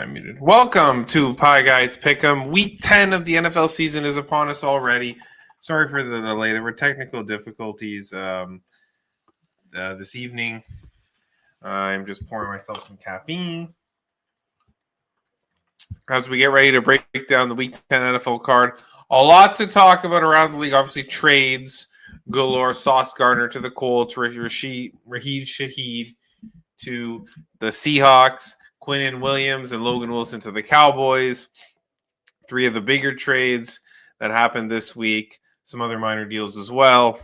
I muted? Welcome to Pieguys Pick'em. Week 10 of the NFL season is upon us already. Sorry for the delay. There were technical difficulties this evening. I'm just pouring myself some caffeine as we get ready to break down the Week 10 NFL card. A lot to talk about around the league. Obviously, trades galore. Sauce Gardner to the Colts. Rashid Shaheed to the Seahawks. Quinnen Williams and Logan Wilson to the Cowboys. Three of the bigger trades that happened this week. Some other minor deals as well.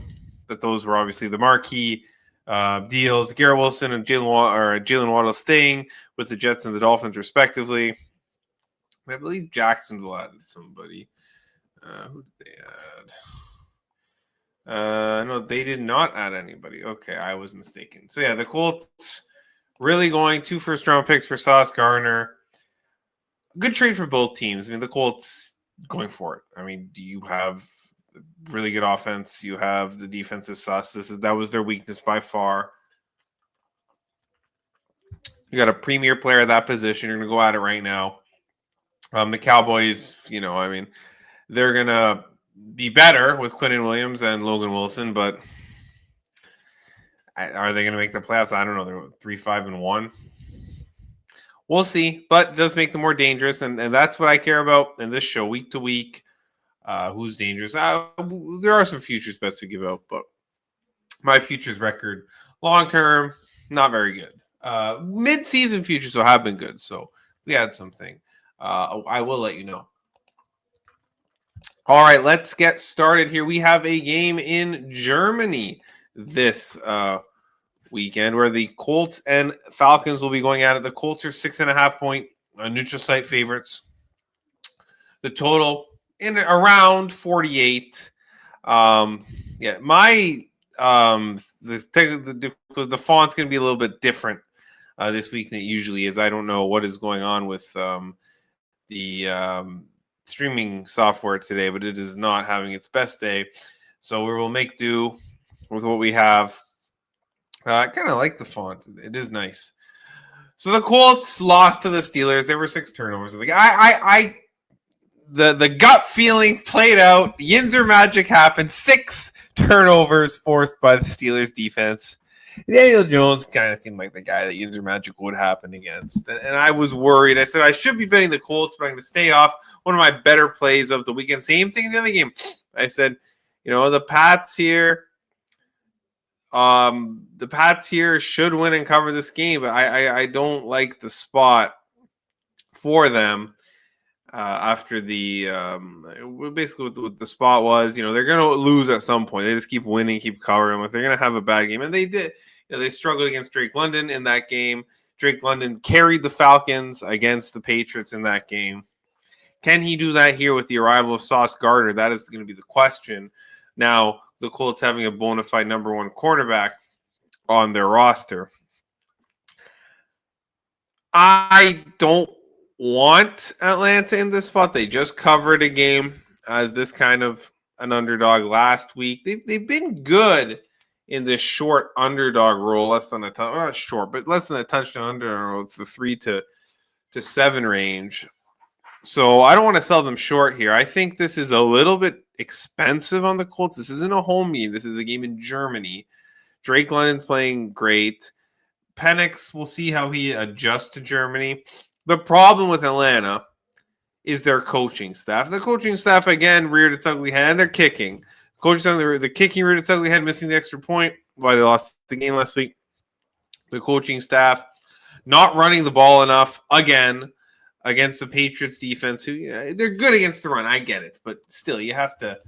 But those were obviously the marquee deals. Garrett Wilson and Jalen Waddle staying with the Jets and the Dolphins, respectively. I believe Jacksonville added somebody. Who did they add? No, they did not add anybody. Okay, I was mistaken. So, yeah, the Colts really going 2 first-round picks for Sauce Gardner. Good trade for both teams. I mean, the Colts going for it. I mean, you have really good offense. You have the defense is sus. That was their weakness by far. You got a premier player at that position. You're going to go at it right now. The Cowboys, they're going to be better with Quinnen Williams and Logan Wilson, but are they going to make the playoffs? I don't know. They're 3-5-1. We'll see, but it does make them more dangerous, and that's what I care about in this show, week to week. Who's dangerous? There are some futures bets to give out, but my futures record, long term, not very good. Mid-season futures will have been good, so we had something. I will let you know. All right, let's get started here. We have a game in Germany this weekend where the Colts and Falcons will be going at it. The Colts are 6.5-point neutral site favorites. The total in around 48. The font's going to be a little bit different this week than it usually is. I don't know what is going on with the streaming software today, but it is not having its best day. So we will make do with what we have. I kind of like the font. It is nice. So the Colts lost to the Steelers. There were 6 turnovers. The gut feeling played out. Yinzer magic happened. 6 turnovers forced by the Steelers defense. Daniel Jones kind of seemed like the guy that Yinzer magic would happen against. And I was worried. I said I should be betting the Colts, but I'm going to stay off. One of my better plays of the weekend. Same thing in the other game. I said, the Pats here. The Pats here should win and cover this game, but I don't like the spot for them after the basically what the spot was. They're going to lose at some point. They just keep winning, keep covering. If they're going to have a bad game, and they did. They struggled against Drake London in that game. Drake London carried the Falcons against the Patriots in that game. Can he do that here with the arrival of Sauce Gardner? That is going to be the question. Now, the Colts having a bona fide number 1 quarterback on their roster. I don't want Atlanta in this spot. They just covered a game as this kind of an underdog last week. They've been good in this short underdog role, less than a touchdown. Not short, but less than a touchdown underdog role. It's the 3 to 7 range. So I don't want to sell them short here. I think this is a little bit expensive on the Colts. This isn't a home game. This is a game in Germany. Drake London's playing great. Penix, we'll see how he adjusts to Germany. The problem with Atlanta is their coaching staff. The coaching staff, again, reared its ugly head, and they're kicking. The kicking reared its ugly head, missing the extra point. Why they lost the game last week. The coaching staff not running the ball enough, again, against the Patriots defense, who they're good against the run. I get it, but still, you have to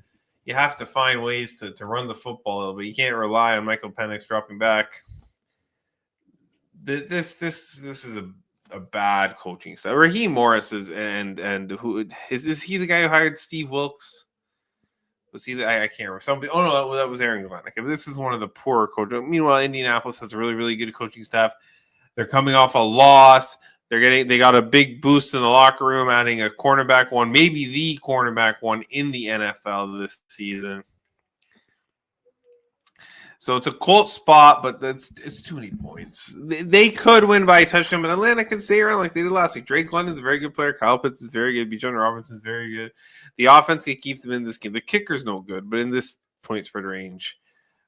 find ways to run the football a little bit. You can't rely on Michael Penix dropping back. This is a bad coaching staff. Raheem Morris and who is he the guy who hired Steve Wilkes? Was he? I can't remember. That was Aaron Glenn. Okay, but this is one of the poorer coaches. Meanwhile, Indianapolis has a really, really good coaching staff. They're coming off a loss. They got a big boost in the locker room, adding a cornerback one, maybe the cornerback one in the NFL this season. So it's a Colts spot, but it's too many points. They could win by a touchdown, but Atlanta can stay around like they did last week. Drake London is a very good player. Kyle Pitts is very good. Bijan Robinson is very good. The offense can keep them in this game. The kicker's no good, but in this point spread range,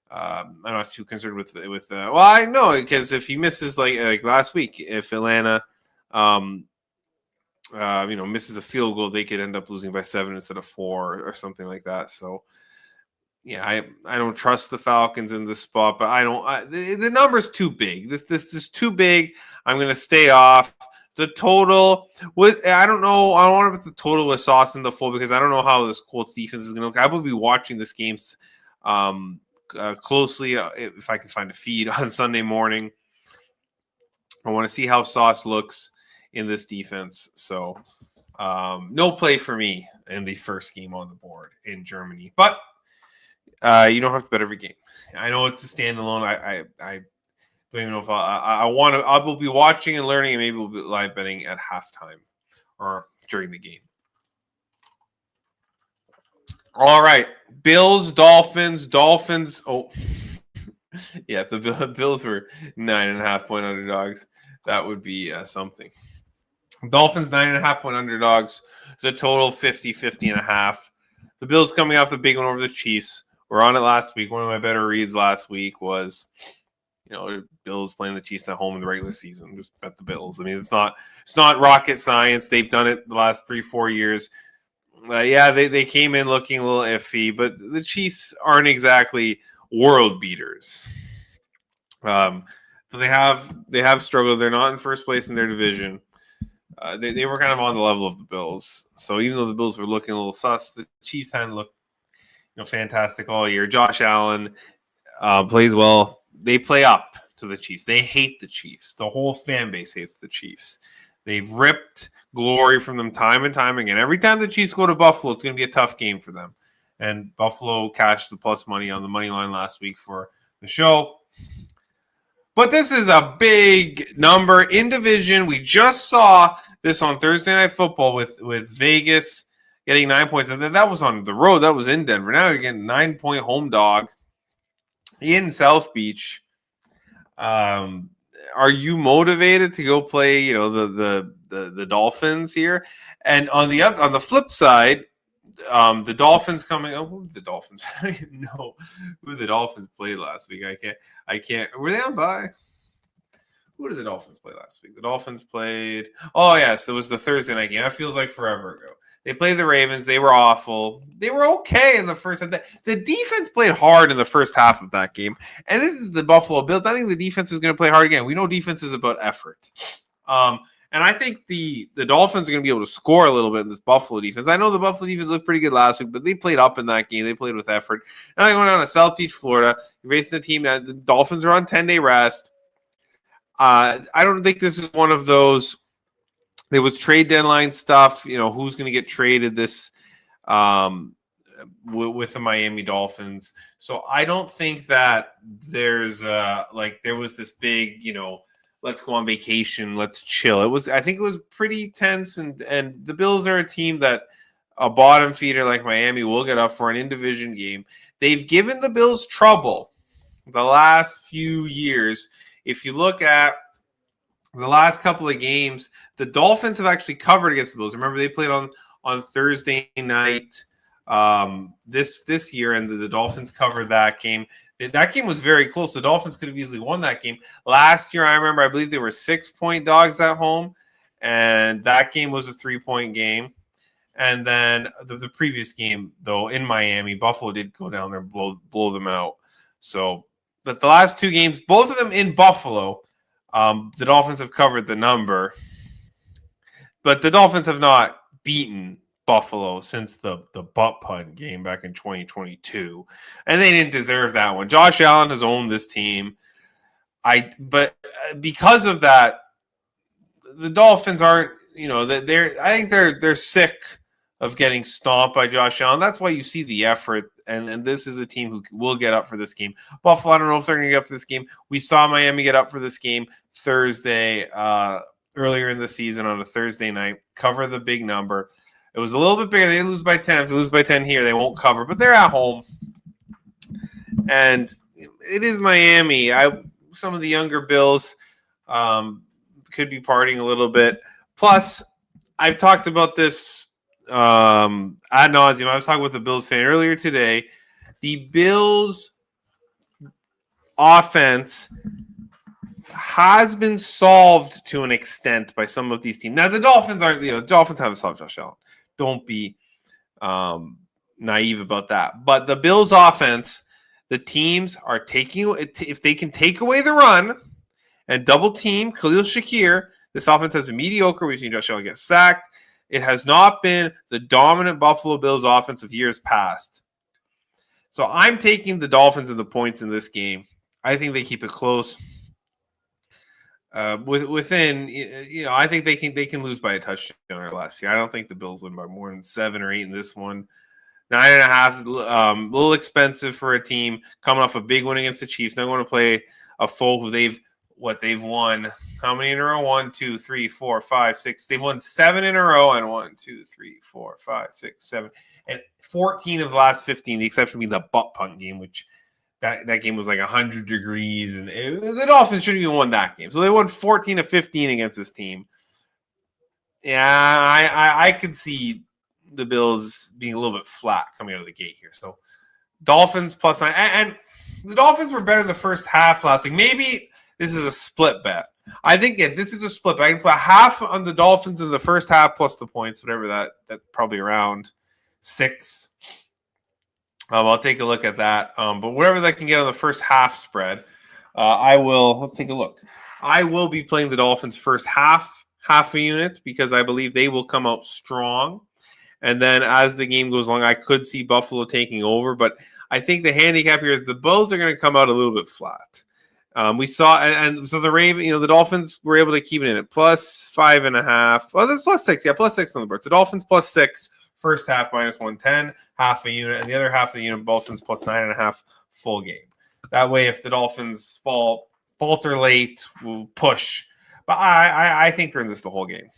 I'm not too concerned with. Well, I know because if he misses like last week, if Atlanta, misses a field goal, they could end up losing by 7 instead of 4 or something like that. So. Yeah, I don't trust the Falcons in this spot, but the number's too big. This is too big. I'm gonna stay off. The total I don't know. I don't want to put the total with sauce in the full because I don't know how this Colts defense is gonna look. I will be watching this game closely if I can find a feed on Sunday morning. I want to see how Sauce looks in this defense. So no play for me in the first game on the board in Germany, but. You don't have to bet every game. I know it's a standalone. I don't even know if I want to. I will be watching and learning, and maybe we'll be live betting at halftime or during the game. All right, Bills, Dolphins. Oh, yeah, the Bills were 9.5 point underdogs. That would be something. Dolphins 9.5 point underdogs. The total 50-50.5. The Bills coming off the big one over the Chiefs. We're on it last week. One of my better reads last week was, Bills playing the Chiefs at home in the regular season. Just bet the Bills. I mean, it's not rocket science. They've done it the last 3-4 years. They came in looking a little iffy, but the Chiefs aren't exactly world beaters. So they have struggled. They're not in first place in their division. They were kind of on the level of the Bills. So even though the Bills were looking a little sus, the Chiefs hadn't looked fantastic all year. Josh Allen plays well. They play up to the Chiefs. They hate the Chiefs. The whole fan base hates the Chiefs. They've ripped glory from them time and time again. Every time the Chiefs go to Buffalo, it's going to be a tough game for them. And Buffalo cashed the plus money on the money line last week for the show. But this is a big number in division. We just saw this on Thursday Night Football with Vegas getting 9 points. And that was on the road. That was in Denver. Now you're getting 9-point home dog in South Beach. Are you motivated to go play, the Dolphins here? And on the flip side, the Dolphins coming. Oh, who the Dolphins? I don't even know who the Dolphins played last week. I can't. Were they on bye? Who did the Dolphins play last week? The Dolphins played. Oh yes, it was the Thursday night game. That feels like forever ago. They played the Ravens. They were awful. They were okay in the first half. The defense played hard in the first half of that game. And this is the Buffalo Bills. I think the defense is going to play hard again. We know defense is about effort. And I think the Dolphins are going to be able to score a little bit in this Buffalo defense. I know the Buffalo defense looked pretty good last week, but they played up in that game. They played with effort. Now they're going down to South Beach, Florida. You're facing the team. The Dolphins are on 10-day rest. I don't think this is one of those. There was trade deadline stuff. Who's going to get traded this with the Miami Dolphins. So I don't think that there's there was this big, let's go on vacation, let's chill. I think it was pretty tense, and the Bills are a team that a bottom feeder like Miami will get up for an in-division game. They've given the Bills trouble the last few years. If you look at the last couple of games, the Dolphins have actually covered against the Bills. Remember, they played on Thursday night this year, and the Dolphins covered that game. That game was very close. The Dolphins could have easily won that game. Last year, I believe they were 6-point dogs at home, and that game was a 3-point game. And then the previous game, though, in Miami, Buffalo did go down there and blow them out. So, but the last two games, both of them in Buffalo, the Dolphins have covered the number. But the Dolphins have not beaten Buffalo since the butt punt game back in 2022. And they didn't deserve that one. Josh Allen has owned this team. But because of that, the Dolphins aren't, I think they're sick of getting stomped by Josh Allen. That's why you see the effort, and this is a team who will get up for this game. Buffalo, I don't know if they're going to get up for this game. We saw Miami get up for this game Thursday, earlier in the season on a Thursday night, cover the big number. It was a little bit bigger. They lose by 10. If they lose by 10 here, they won't cover, but they're at home. And, it is Miami. Some of the younger Bills could be partying a little bit. Plus, I've talked about this ad nauseum. I was talking with a Bills fan earlier today. The Bills offense has been solved to an extent by some of these teams. Now, the Dolphins aren't, Dolphins haven't solved Josh Allen. Don't be naive about that. But the Bills offense, the teams are taking, if they can take away the run and double team Khalil Shakir, this offense has been mediocre. We've seen Josh Allen get sacked. It has not been the dominant Buffalo Bills offense of years past. So I'm taking the Dolphins and the points in this game. I think they keep it close. Within, I think they can lose by a touchdown or less here. I don't think the Bills win by more than 7 or 8 in this one. 9.5, a little expensive for a team coming off a big win against the Chiefs. They're going to play a foe who they've won. How many in a row? 1, 2, 3, 4, 5, 6. They've won 7 in a row, and 1, 2, 3, 4, 5, 6, 7, and 14 of the last 15. The exception being the butt punt game, which that game was like 100 degrees, and the Dolphins shouldn't even won that game. So they won 14 of 15 against this team. Yeah, I could see the Bills being a little bit flat coming out of the gate here. So Dolphins plus 9. And the Dolphins were better in the first half last week. Maybe this is a split bet. I think this is a split bet. I can put half on the Dolphins in the first half plus the points, whatever that's probably around 6. I'll take a look at that. But whatever that can get on the first half spread, let's take a look. I will be playing the Dolphins first half a unit because I believe they will come out strong. And then as the game goes along, I could see Buffalo taking over. But I think the handicap here is the Bills are going to come out a little bit flat. We saw, and so the Dolphins were able to keep it in at plus 5.5. Oh, that's plus 6. Yeah, plus 6 on the board. So Dolphins plus 6, first half minus 110, half a unit, and the other half of the unit, Dolphins plus 9.5 full game. That way, if the Dolphins falter late, we'll push. But I think they're in this the whole game.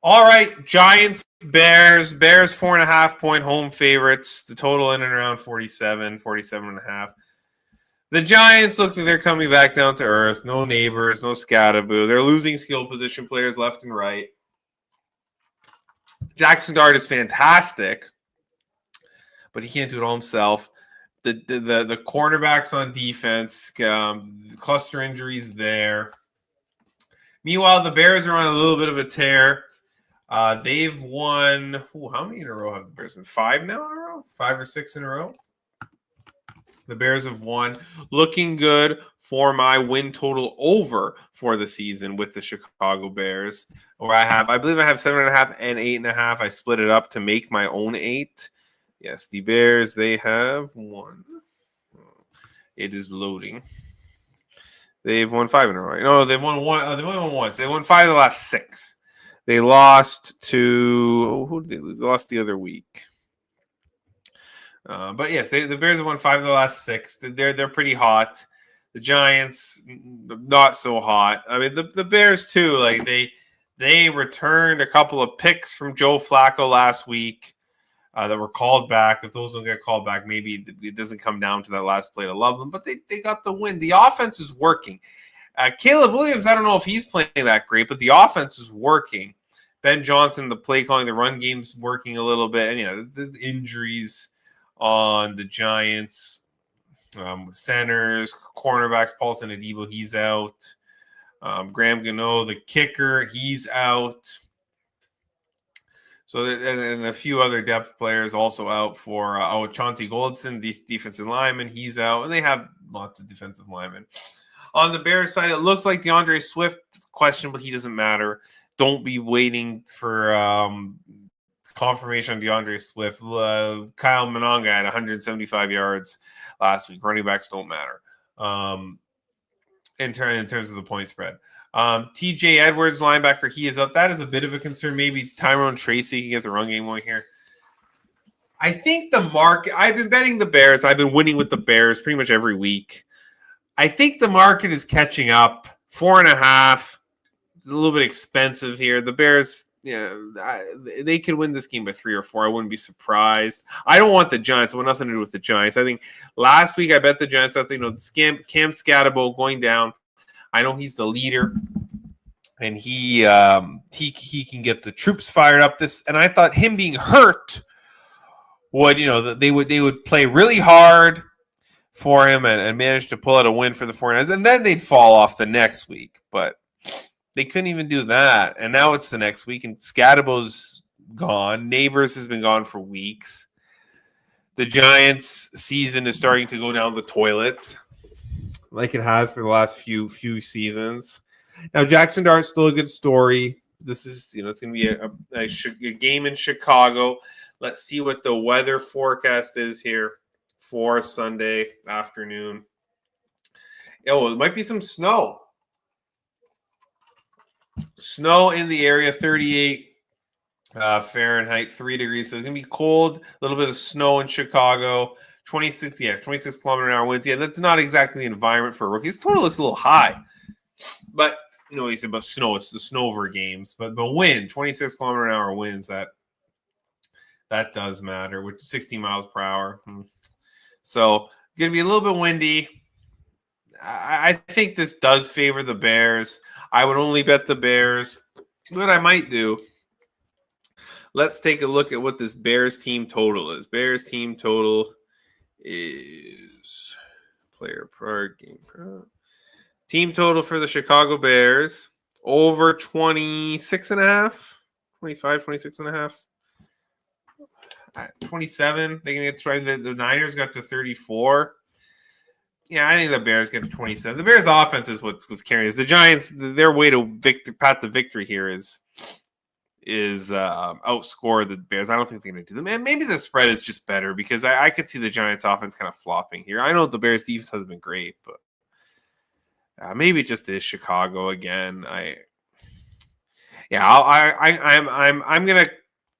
All right, Giants, Bears. Bears 4.5-point home favorites. The total in and around 47.5. The Giants look like they're coming back down to earth. No Neighbors, no Scatterboo. They're losing skill position players left and right. Jackson Dart is fantastic, but he can't do it all himself. The cornerbacks on defense, cluster injuries there. Meanwhile, the Bears are on a little bit of a tear. They've won. How many in a row have the Bears won? 5 now in a row? 5 or 6 in a row? The Bears have won. Looking good for my win total over for the season with the Chicago Bears. Where I believe I have 7.5 and 8.5. I split it up to make my own 8. Yes, the Bears, they have won. It is loading. They've won 5 in a row. No, they've won one. They won once. They won 5 of the last 6. They lost to who did they lose? They lost the other week. But yes, the Bears have won 5 of the last 6. They're pretty hot. The Giants not so hot. I mean, the Bears too. Like they returned a couple of picks from Joe Flacco last week that were called back. If those don't get called back, maybe it doesn't come down to that last play to love them. But they got the win. The offense is working. Caleb Williams, I don't know if he's playing that great, but the offense is working. Ben Johnson, the play calling, the run game's working a little bit. And there's injuries on the Giants. Centers, cornerbacks, Paulson Adebo, he's out. Graham Gano, the kicker, he's out. So, and a few other depth players also out for Chauncey Goldson, defensive lineman, he's out. And they have lots of defensive linemen. On the Bears side, it looks like DeAndre Swift is questionable. He doesn't matter. Don't be waiting for confirmation on DeAndre Swift. Kyle Mononga had 175 yards last week. Running backs don't matter in terms of the point spread. TJ Edwards, linebacker, he is up. That is a bit of a concern. Maybe Tyrone Tracy can get the run game going here. I think the market – I've been betting the Bears. I've been winning with the Bears pretty much every week. I think the market is catching up. 4.5. A little bit expensive here. The Bears they could win this game by 3 or 4. I wouldn't be surprised. I don't want the Giants. I want nothing to do with the Giants. I think last week I bet the Giants. I think Cam Scatabo going down. I know he's the leader, and he can get the troops fired up. And I thought him being hurt would they would play really hard for him and manage to pull out a win for the 49ers, and then they'd fall off the next week. But they couldn't even do that, and now it's the next week, and Scadabo's gone. Neighbors has been gone for weeks. The Giants' season is starting to go down the toilet, like it has for the last few seasons. Now, Jackson Dart's still a good story. This is, it's going to be a game in Chicago. Let's see what the weather forecast is here for Sunday afternoon. It might be some snow. Snow in the area, 38 Fahrenheit, 3 degrees. So it's going to be cold, a little bit of snow in Chicago. 26 kilometer-an-hour winds. Yeah, that's not exactly the environment for rookies. Total looks a little high. But, he said about snow, it's the Snover games. But the wind, 26 kilometer-an-hour winds, that does matter, with 60 miles per hour. So, going to be a little bit windy. I think this does favor the Bears. I would only bet the Bears. What I might do, let's take a look at what this Bears team total is. Bears team total is player per game. Team total for the Chicago Bears, over 26.5, 25, 26.5. 27. They can get the Niners got to 34. Yeah, I think the Bears get to 27. The Bears' offense is what's carrying us. The Giants, their way to pat the victory here is outscore the Bears. I don't think they're going to do them. And maybe the spread is just better because I could see the Giants' offense kind of flopping here. I know the Bears' defense has been great, but maybe it just is Chicago again. I'm going to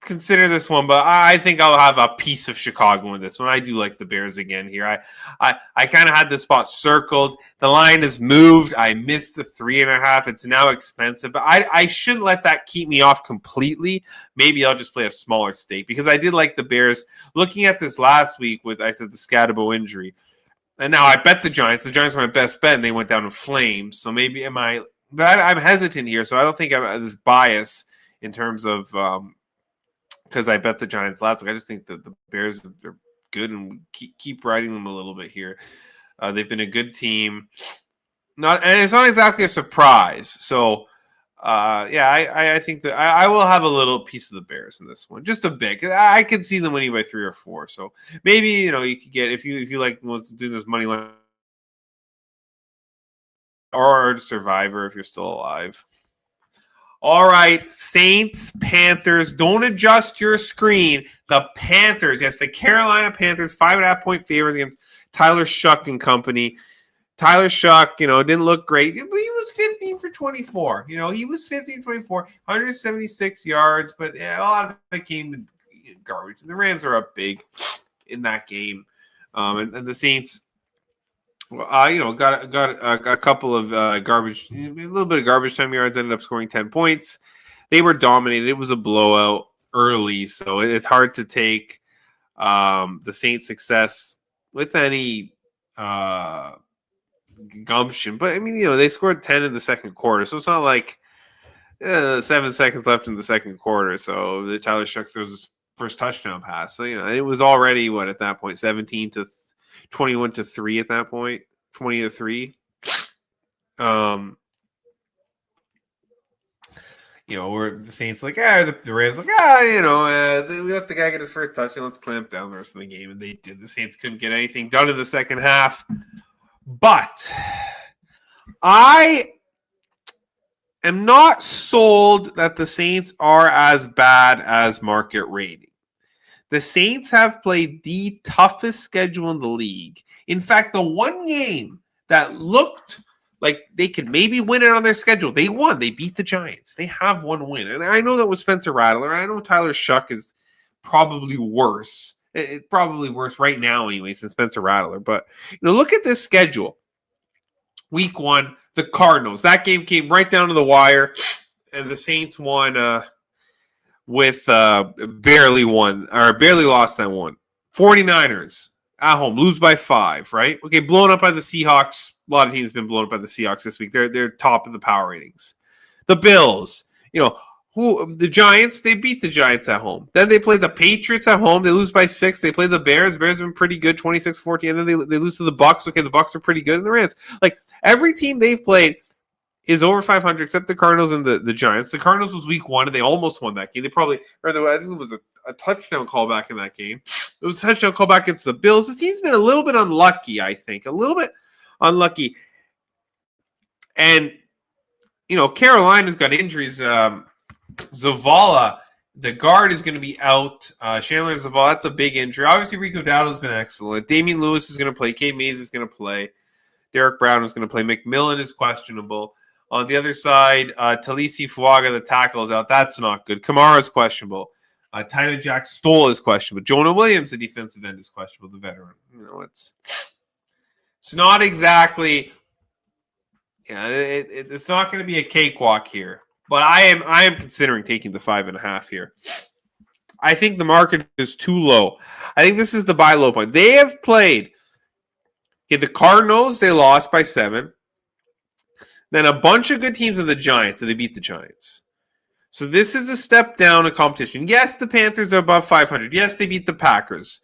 consider this one, but I think I'll have a piece of Chicago in this one. I do like the Bears again here. I kind of had the spot circled. The line has moved. I missed the 3.5. It's now expensive, but I shouldn't let that keep me off completely. Maybe I'll just play a smaller stake because I did like the Bears. Looking at this last week with, I said, the Scatabo injury, and now I bet the Giants. The Giants were my best bet, and they went down in flames. So maybe but I'm hesitant here, so I don't think I'm this bias in terms of because I bet the Giants last week. I just think that the Bears, they're good and keep riding them a little bit here. They've been a good team. And it's not exactly a surprise. So, I think that I will have a little piece of the Bears in this one, just a bit. I could see them winning by 3 or 4. So maybe you could get if you like doing this money line or Survivor if you're still alive. All right, Saints, Panthers. Don't adjust your screen. The Panthers, yes, the Carolina Panthers, 5.5-point favorites against Tyler Shuck and company. Tyler Shuck, didn't look great, but he was 15 for 24. He was 15 for 24, 176 yards, but a lot of it came to garbage. The Rams are up big in that game, and the Saints. Got a couple of garbage, a little bit of garbage time yards. Ended up scoring 10 points. They were dominated. It was a blowout early, so it's hard to take the Saints' success with any gumption. But they scored 10 in the second quarter, so it's not like 7 seconds left in the second quarter. So the Tyler Shuck throws his first touchdown pass. So it was already at that point 17 to 21-3 at that point, 20-3. Where the Saints the Rams we let the guy get his first touchdown. Let's clamp down the rest of the game, and they did. The Saints couldn't get anything done in the second half, but I am not sold that the Saints are as bad as market rating. The Saints have played the toughest schedule in the league. In fact, the one game that looked like they could maybe win it on their schedule, they won. They beat the Giants. They have one win. And I know that was Spencer Rattler. I know Tyler Shuck is probably worse. It's probably worse right now anyways than Spencer Rattler. But look at this schedule. Week 1, the Cardinals. That game came right down to the wire, and the Saints won with barely lost that one. 49ers at home, lose by 5, right? Okay, blown up by the Seahawks. A lot of teams have been blown up by the Seahawks this week. They're top of the power ratings. The Bills, the Giants, they beat the Giants at home. Then they play the Patriots at home. They lose by 6. They play the Bears. Bears have been pretty good, 26-14. And then they lose to the Bucs. Okay, the Bucs are pretty good. And the Rams. Like, every team they've played is over 500 except the Cardinals and the Giants. The Cardinals was week 1, and they almost won that game. I think it was a touchdown callback in that game. It was a touchdown callback against the Bills. This team's been a little bit unlucky, I think. A little bit unlucky. And, Carolina's got injuries. Zavala, the guard, is going to be out. Chandler Zavala, that's a big injury. Obviously, Rico Dowdle's been excellent. Damian Lewis is going to play. Cade Mays is going to play. Derek Brown is going to play. McMillan is questionable. On the other side, Talisi Fuaga, the tackle, is out. That's not good. Kamara's questionable. Tyler Jack Stoll is questionable. Jonah Williams, the defensive end, is questionable, the veteran. It's not exactly... it's not going to be a cakewalk here. But I am considering taking the 5.5 here. I think the market is too low. I think this is the buy low point. They have played... Okay, the Cardinals, they lost by 7. Then a bunch of good teams of the Giants, and they beat the Giants. So this is a step down in competition. Yes, the Panthers are above 500. Yes, they beat the Packers.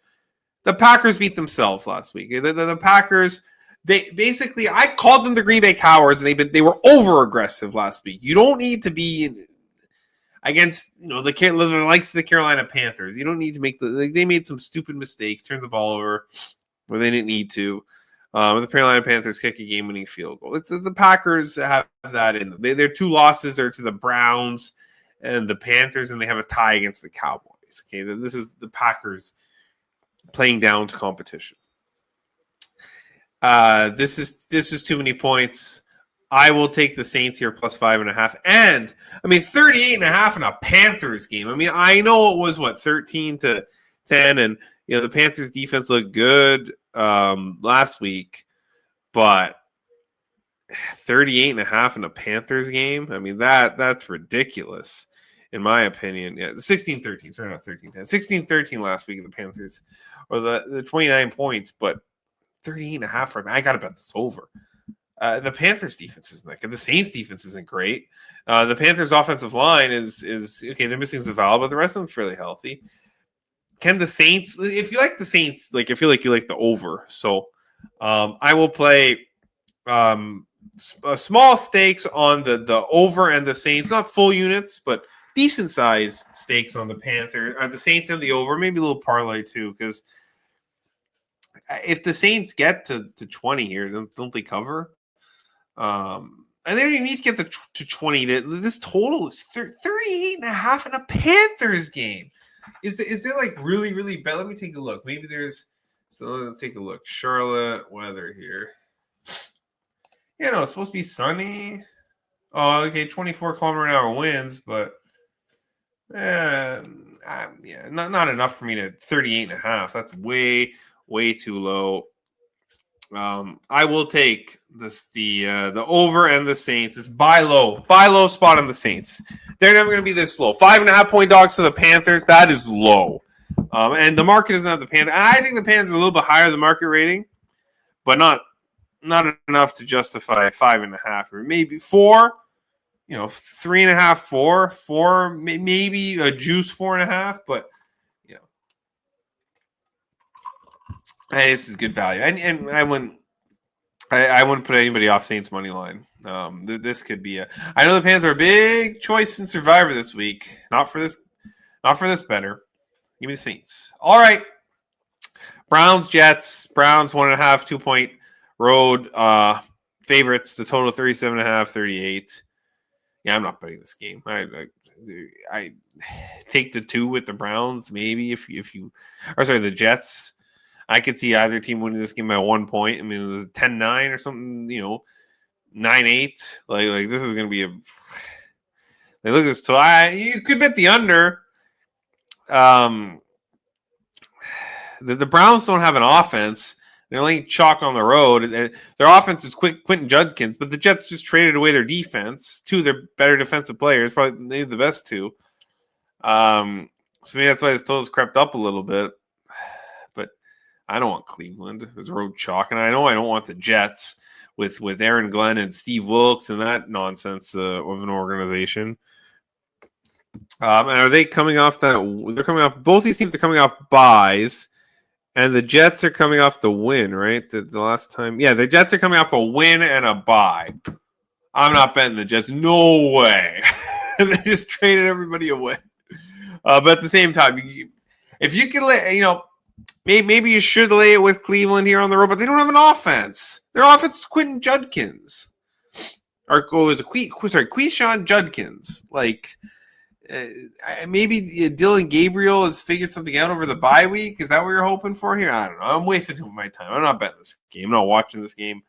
The Packers beat themselves last week. The Packers, I called them the Green Bay Cowards, and they were over aggressive last week. You don't need to be against the likes of the Carolina Panthers. You don't need to they made some stupid mistakes, turned the ball over where they didn't need to. The Carolina Panthers kick a game-winning field goal. The Packers have that in them. Their 2 losses are to the Browns and the Panthers, and they have a tie against the Cowboys. Okay, this is the Packers playing down to competition. This is too many points. I will take the Saints here plus 5.5. And 38.5 in a Panthers game. I know it was 13-10, and the Panthers defense looked good last week, but 38.5 in a Panthers game. That's ridiculous in my opinion. Yeah, 16-13. Sorry, not 13-10. 16-13 last week in the Panthers, or the 29 points, but 38.5 for me. I got to bet this over. The Panthers defense isn't that good. The Saints defense isn't great. The Panthers offensive line is okay. They're missing Zavala, but the rest of them are fairly healthy. Can the Saints, if you like the Saints, I feel like you like the over. So I will play small stakes on the over and the Saints, not full units, but decent size stakes on the Panthers, the Saints and the over, maybe a little parlay too, because if the Saints get to 20 here, don't they cover? And they don't even need to get to 20. This total is 38.5 in a Panthers game. Is there really, really bad? Let me take a look. Maybe there's... So let's take a look. Charlotte weather here. Yeah, it's supposed to be sunny. Oh, okay, 24 kilometer an hour winds, but not enough for me to 38.5. That's way, way too low. I will take the over and the Saints. It's buy low spot on the Saints. They're never going to be this low. 5.5 point dogs to the Panthers. That is low. And the market doesn't have the Panthers. I think the Panthers are a little bit higher than market rating, but not enough to justify 5.5 or maybe 4. 3.5, 4, maybe a juice 4.5, but this is good value, and I wouldn't put anybody off Saints money line. This could be I know the Panthers are a big choice in Survivor this week. Not for this better. Give me the Saints. All right, Browns Jets. Browns 1.5 2-point road favorites. The total 37.5 38. Yeah, I'm not betting this game. I take the 2 with the Browns. Maybe if you, or sorry, the Jets. I could see either team winning this game by 1 point. It was 10-9 or something, 9-8. Like this is going to be look at this. So you could bet the under. The Browns don't have an offense. They're laying chalk on the road. Their offense is Quentin Judkins, but the Jets just traded away their defense. 2 of their better defensive players, probably maybe the best 2. So maybe that's why his totals crept up a little bit. But I don't want Cleveland. It was road chalk, and I know I don't want the Jets with Aaron Glenn and Steve Wilkes and that nonsense of an organization. And are they coming off that? They're coming off. Both these teams are coming off buys, and the Jets are coming off the win, right? The last time, yeah, the Jets are coming off a win and a bye. I'm not betting the Jets. No way. They just traded everybody away. But at the same time, if you can lay, maybe you should lay it with Cleveland here on the road, but they don't have an offense. Their offense is Quentin Judkins. Or was it Quishon Judkins. Like, maybe Dylan Gabriel has figured something out over the bye week. Is that what you're hoping for here? I don't know. I'm wasting too much time. I'm not betting this game. I'm not watching this game.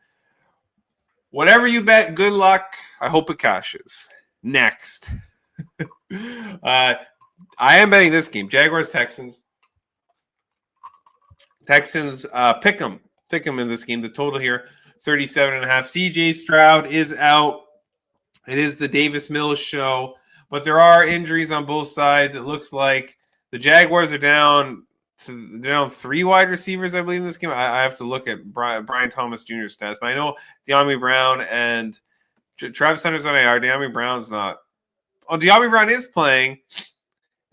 Whatever you bet, good luck. I hope it cashes. Next. I am betting this game. Jaguars, Texans. Texans, pick them. Pick them in this game. The total here, 37.5. CJ Stroud is out. It is the Davis Mills show. But there are injuries on both sides. It looks like the Jaguars are down 3 wide receivers, I believe, in this game. I have to look at Brian Thomas Jr.'s stats. But I know De'Ami Brown and Travis Hunter's on IR. De'Ami Brown's not. Oh, De'Ami Brown is playing.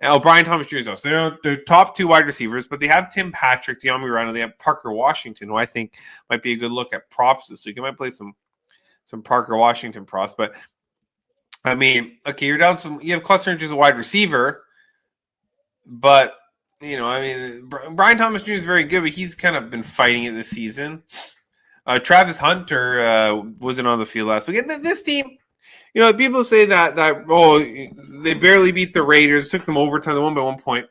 Oh, Brian Thomas Jr. is also. They're the top 2 wide receivers, but they have Tim Patrick, De'Ami Brown, and they have Parker Washington, who I think might be a good look at props this week. I might play some Parker Washington props, but I mean, okay, you have cluster inches a wide receiver, but Brian Thomas Jr. is very good, but he's kind of been fighting it this season. Travis Hunter wasn't on the field last week. And this team, people say that they barely beat the Raiders, took them overtime, they won by 1 point.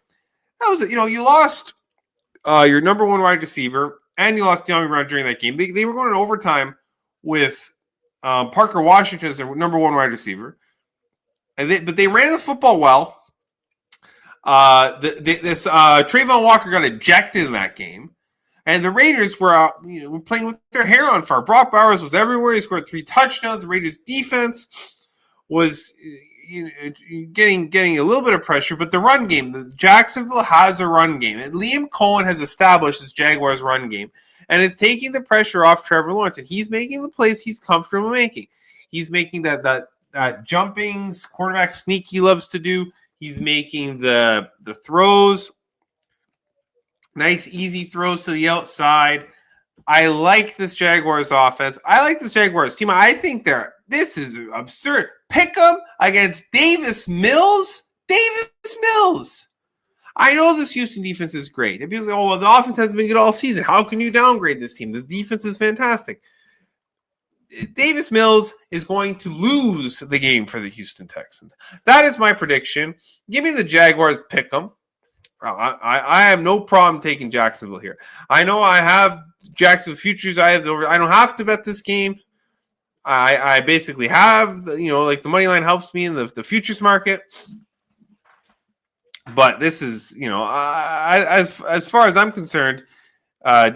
That was you lost your number 1 wide receiver, and you lost De'Ami Brown during that game. They were going in overtime with Parker Washington is their number 1 wide receiver, but they ran the football well. Trayvon Walker got ejected in that game, and the Raiders were playing with their hair on fire. Brock Bowers was everywhere. He scored 3 touchdowns. The Raiders defense was getting a little bit of pressure, but the run game, Jacksonville has a run game, and Liam Cohen has established this Jaguars run game. And it's taking the pressure off Trevor Lawrence, and he's making the plays he's comfortable making. He's making that jumping quarterback sneak he loves to do. He's making the throws, nice easy throws to the outside. I like this Jaguars offense. I like this Jaguars team. I think this is absurd. Pick them against Davis Mills. Davis Mills. I know this Houston defense is great. And people say, the offense hasn't been good all season. How can you downgrade this team? The defense is fantastic. Davis Mills is going to lose the game for the Houston Texans. That is my prediction. Give me the Jaguars, pick them. I have no problem taking Jacksonville here. I know I have Jacksonville futures. I don't have to bet this game. I basically have, the money line helps me in the futures market. But this is, as far as I'm concerned,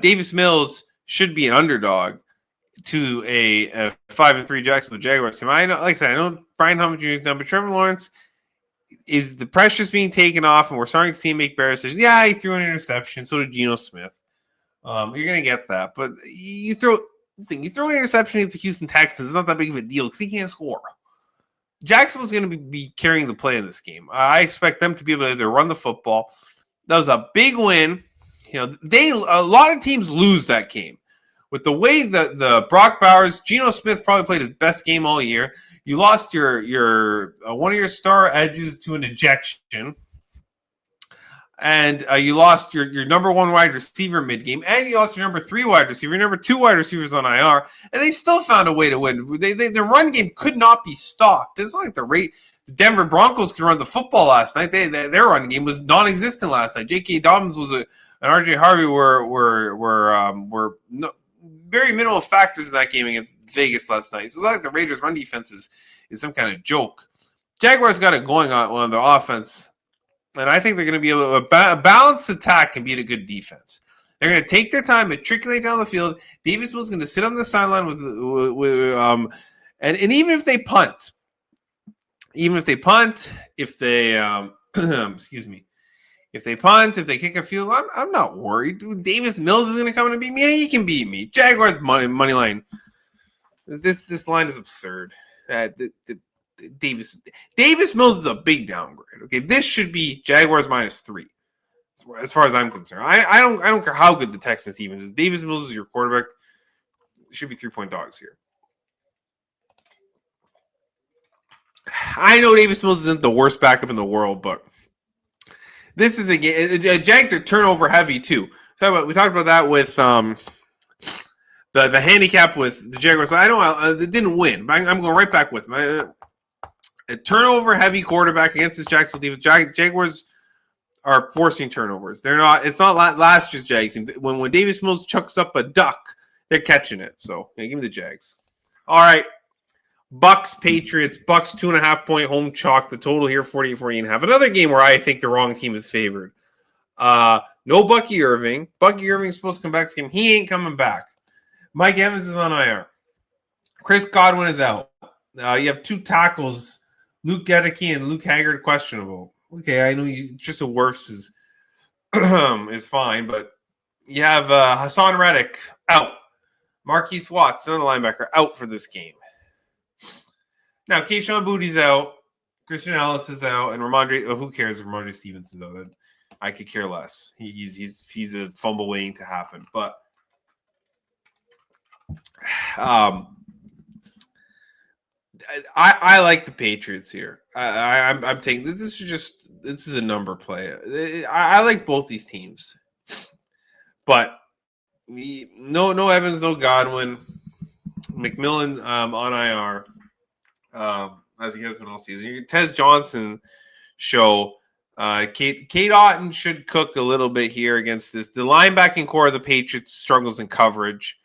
Davis Mills should be an underdog to a 5-3 Jacksonville Jaguars team. I know, like I said, I know Brian Thomas Jr. is done, but Trevor Lawrence is the pressure's being taken off, and we're starting to see him make better decisions. Yeah, he threw an interception. So did Geno Smith. You're gonna get that, but you throw an interception against the Houston Texans. It's not that big of a deal because he can't score. Jacksonville's going to be carrying the play in this game. I expect them to be able to either run the football. That was a big win. A lot of teams lose that game. With the way the Brock Bowers, Geno Smith probably played his best game all year. You lost your one of your star edges to an ejection, and you lost your number 1 wide receiver mid-game, and you lost your number 3 wide receiver, your number 2 wide receivers on IR, and they still found a way to win. Their run game could not be stopped. It's not like the Denver Broncos could run the football last night. Their run game was non-existent last night. J.K. Dobbins and R.J. Harvey were very minimal factors in that game against Vegas last night. So it's not like the Raiders' run defense is some kind of joke. Jaguars got it going on their offense. And I think they're going to be able to a balanced attack and beat a good defense. They're going to take their time, matriculate down the field. Davis was going to sit on the sideline and even if they punt, if they Excuse me. If they punt, if they kick a field, I'm not worried. Dude, Davis Mills is going to come in and beat me. Yeah, he can beat me. Jaguars money line. This line is absurd. Davis Mills is a big downgrade. Okay, this should be Jaguars -3, as far as I'm concerned. I don't care how good the Texans defense is. Davis Mills is your quarterback. Should be 3-point dogs here. I know Davis Mills isn't the worst backup in the world, but this is a game. Jags are turnover heavy too. We talked about that with the handicap with the Jaguars. I know they didn't win, but I'm going right back with them. A turnover heavy quarterback against this Jacksonville defense. Jaguars are forcing turnovers. They're not. It's not last year's Jags. When Davis Mills chucks up a duck, they're catching it. So give me the Jags. All right. Bucks, Patriots. Bucks 2.5-point home chalk. The total here 48-48.5. Another game where I think the wrong team is favored. No Bucky Irving. Bucky Irving is supposed to come back this game. He ain't coming back. Mike Evans is on IR. Chris Godwin is out. You have 2 tackles, Luke Gedeke and Luke Haggard, questionable. Okay, I know just a Wirfs is is fine, but you have Hassan Reddick out. Marquise Watts, another linebacker, out for this game. Now, Keyshawn Booty's out. Christian Ellis is out, and Ramondre. Who cares if Ramondre Stevenson's out? I could care less. He's a fumble waiting to happen. But I like the Patriots here. I'm taking this is a number play. I like both these teams, but no Evans, no Godwin, McMillan on IR. As he has been all season. Tez Johnson show. Kate Otten should cook a little bit here against this. The linebacking core of the Patriots struggles in coverage.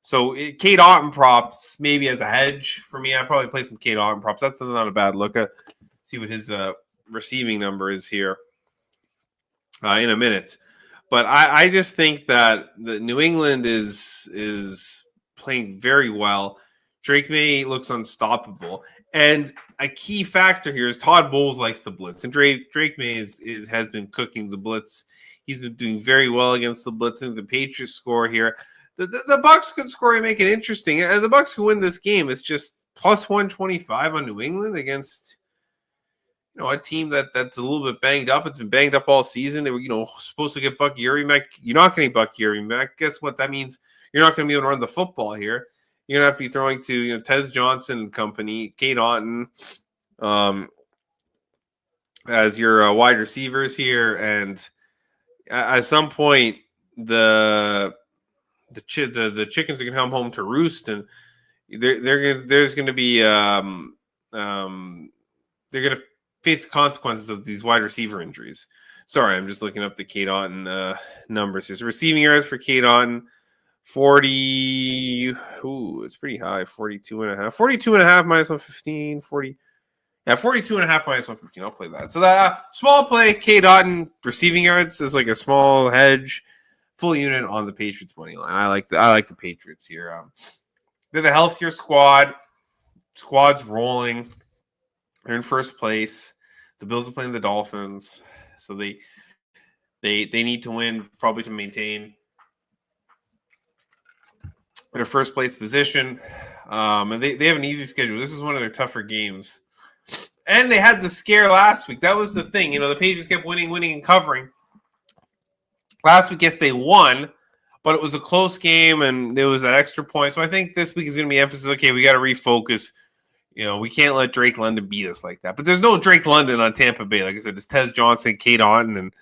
So Kate Otten props maybe as a hedge for me. I'd probably play some Kate Otten props. That's not a bad look. See what his receiving number is here in a minute. But I just think that the New England is playing very well. Drake May looks unstoppable. And a key factor here is Todd Bowles likes the blitz. And Drake May has been cooking the blitz. He's been doing very well against the blitz. And the Patriots score here. The Bucs could score and make it interesting. The Bucs could win this game. It's just plus 125 on New England against a team that's a little bit banged up. It's been banged up all season. They were supposed to get Bucky Irving back. You're not getting Bucky Irving back. Guess what? That means you're not going to be able to run the football here. You're going to have to be throwing to Tez Johnson and company, Kate Otten as your wide receivers here. And at some point, the chickens are going to come home to roost, and there's going to be they're going to face the consequences of these wide receiver injuries. Sorry, I'm just looking up the Kate Otten numbers here. So receiving yards for Kate Otten, 40. It's pretty high. 42.5. 42.5 minus 115. 40. Yeah, 42.5 minus 115. I'll play that. So that small play, Kate Otten receiving yards is like a small hedge. Full unit on the Patriots money line. I like the Patriots here. They're the healthier squad. Squad's rolling. They're in first place. The Bills are playing the Dolphins, so they need to win probably to maintain their first place position. And they have an easy schedule. This is one of their tougher games. And they had the scare last week. That was the thing. The Patriots kept winning, and covering. Last week, yes, they won, but it was a close game, and there was that extra point. So I think this week is going to be emphasis. Okay, we got to refocus. We can't let Drake London beat us like that. But there's no Drake London on Tampa Bay. Like I said, it's Tez Johnson, Kate Otten, and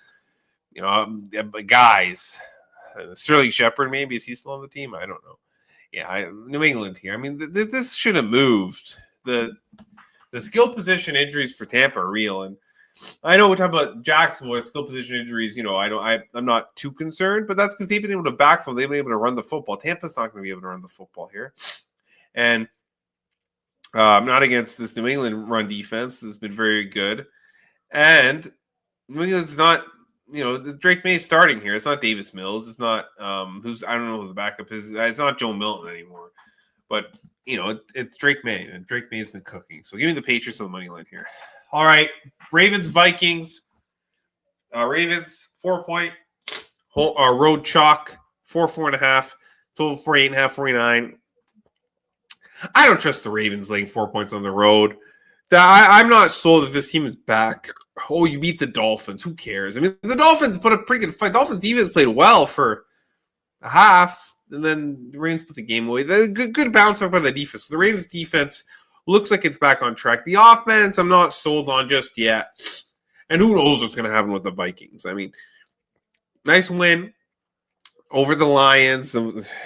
guys. Sterling Shepard, maybe. Is he still on the team? I don't know. Yeah, New England here. I mean, this should have moved. The skill position injuries for Tampa are real, and I know we're talking about Jacksonville skill position injuries. I'm not too concerned, but that's because they've been able to backfill. They've been able to run the football. Tampa's not going to be able to run the football here, and not against this New England run defense. Has been very good, and New England's not. Drake May is starting here. It's not Davis Mills. It's not I don't know who the backup is. It's not Joe Milton anymore, but it's Drake May, and Drake May has been cooking. So give me the Patriots on the money line here. All right, Ravens, Vikings. Ravens 4-point road chalk 4.5 total 48.5 49. I don't trust the Ravens laying 4 points on the road. I'm not sold that this team is back. Oh, you beat the Dolphins. Who cares? I mean, the Dolphins put a pretty good fight. Dolphins defense played well for a half, and then the Ravens put the game away. The good bounce back by the defense. The Ravens defense looks like it's back on track. The offense, I'm not sold on just yet. And who knows what's going to happen with the Vikings. I mean, nice win over the Lions.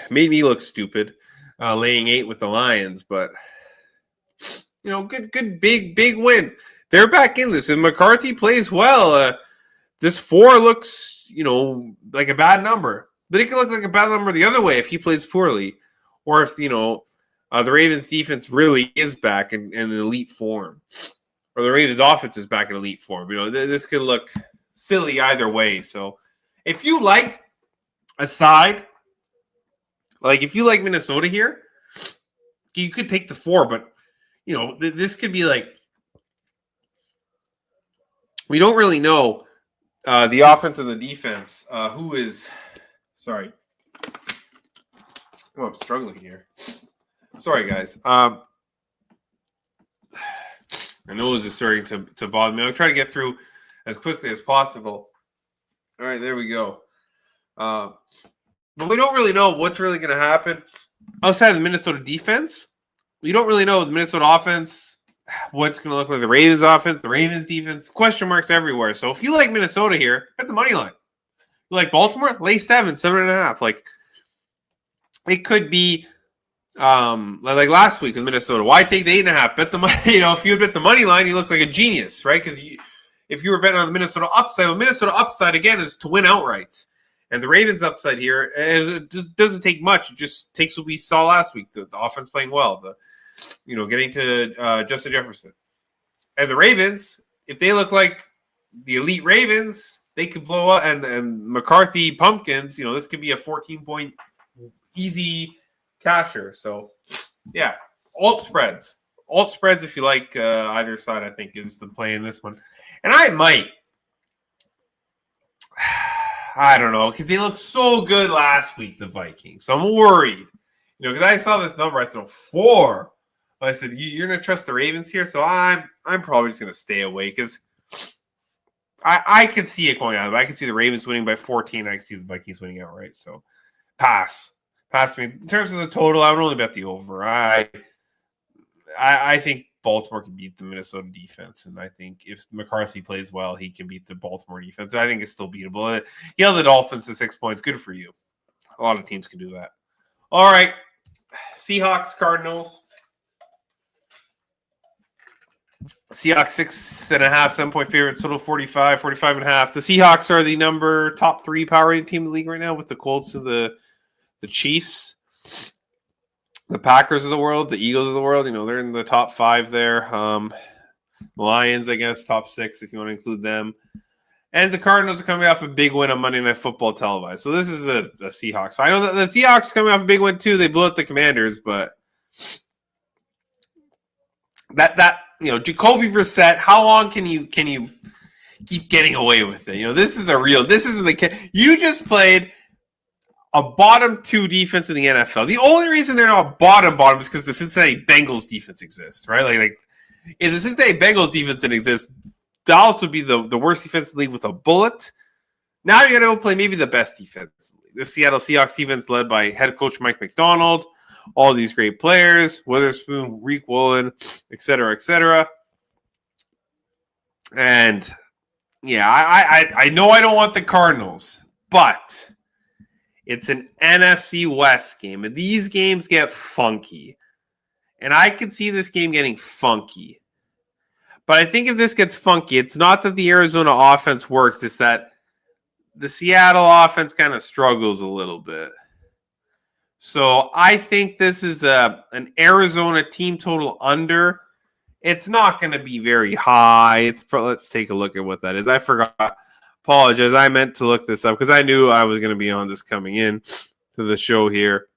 Made me look stupid laying 8 with the Lions, but good, big win. They're back in this, and McCarthy plays well. This 4 looks, like a bad number, but it can look like a bad number the other way if he plays poorly, or if the Ravens defense really is back in an elite form, or the Ravens offense is back in elite form. This could look silly either way. So, if you like a side, like if you like Minnesota here, you could take the 4, but this could be like, we don't really know the offense and the defense. Who is, sorry. Oh, I'm struggling here. Sorry, guys. My nose is starting to bother me. I'm trying to get through as quickly as possible. All right, there we go. But we don't really know what's really going to happen outside of the Minnesota defense. We don't really know the Minnesota offense, what's going to look like the Ravens offense, the Ravens defense, question marks everywhere. So if you like Minnesota here, bet the money line. You like Baltimore, lay 7.5. Like, it could be like last week with Minnesota. Why take the 8.5? Bet the money. If you would bet the money line, you look like a genius, right? Because if you were betting on the Minnesota upside, well, Minnesota upside again is to win outright. And the Ravens upside here, it just doesn't take much. It just takes what we saw last week. The offense playing well. Getting to Justin Jefferson. And the Ravens, if they look like the elite Ravens, they could blow up. And McCarthy Pumpkins, this could be a 14-point easy casher. So, yeah, alt spreads. Alt spreads, if you like either side, I think, is the play in this one. And I might. I don't know, because they looked so good last week, the Vikings. So I'm worried. Because I saw this number, I said, 4. I said, you're going to trust the Ravens here? So I'm probably just going to stay away, because I could see it going out. I could see the Ravens winning by 14. I could see the Vikings winning outright. So pass. Pass me. In terms of the total, I would only bet the over. I think Baltimore can beat the Minnesota defense, and I think if McCarthy plays well, he can beat the Baltimore defense. I think it's still beatable. He held the Dolphins to 6 points. Good for you. A lot of teams can do that. All right. Seahawks, Cardinals. Seahawks 6.5, 7-point favorites, total 45, 45.5. The Seahawks are the top 3 power rated team in the league right now, with the Colts and the Chiefs, the Packers of the world, the Eagles of the world. They're in the top 5 there. Lions, I guess, top 6 if you want to include them. And the Cardinals are coming off a big win on Monday Night Football televised. So this is a Seahawks. I know that the Seahawks coming off a big win too. They blew out the Commanders, but that Jacoby Brissett. How long can you keep getting away with it? This isn't you just played a bottom 2 defense in the NFL. The only reason they're not bottom is because the Cincinnati Bengals defense exists, right? Like if the Cincinnati Bengals defense didn't exist, Dallas would be the worst defense in the league with a bullet. Now you're going to go play maybe the best defense in the league. The Seattle Seahawks defense led by head coach Mike McDonald, all these great players, Witherspoon, Reek Woolen, et cetera, et cetera. And yeah, I know I don't want the Cardinals, but it's an NFC West game, and these games get funky. And I could see this game getting funky. But I think if this gets funky, it's not that the Arizona offense works, it's that the Seattle offense kind of struggles a little bit. So I think this is an Arizona team total under. It's not going to be very high. Let's take a look at what that is. I forgot. Apologize. I meant to look this up because I knew I was going to be on this coming in to the show here.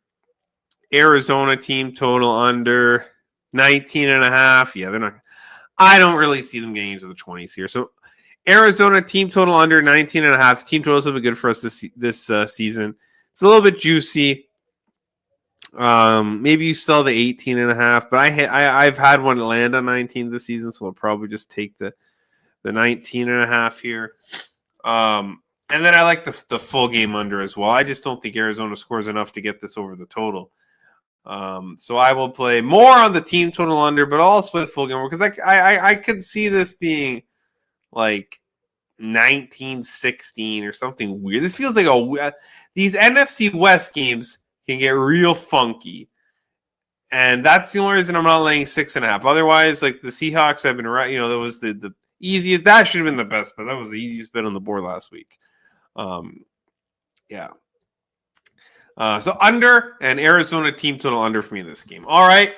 Arizona team total under 19.5. Yeah, they're not. I don't really see them getting into the 20s here. So Arizona team total under 19.5. Team totals have been good for us this season. It's a little bit juicy. Maybe you sell the 18.5, but I've had one land on 19 this season, so I'll probably just take the 19.5 here. And then I like the full game under as well. I just don't think Arizona scores enough to get this over the total. So I will play more on the team total under, but also with full game because I could see this being like 19-16 or something weird. This feels like these NFC West games can get real funky. And that's the only reason I'm not laying 6.5. Otherwise, like the Seahawks have been right. That was the easiest. That should have been the best, but that was the easiest bet on the board last week. Yeah. So under and Arizona team total under for me in this game. All right.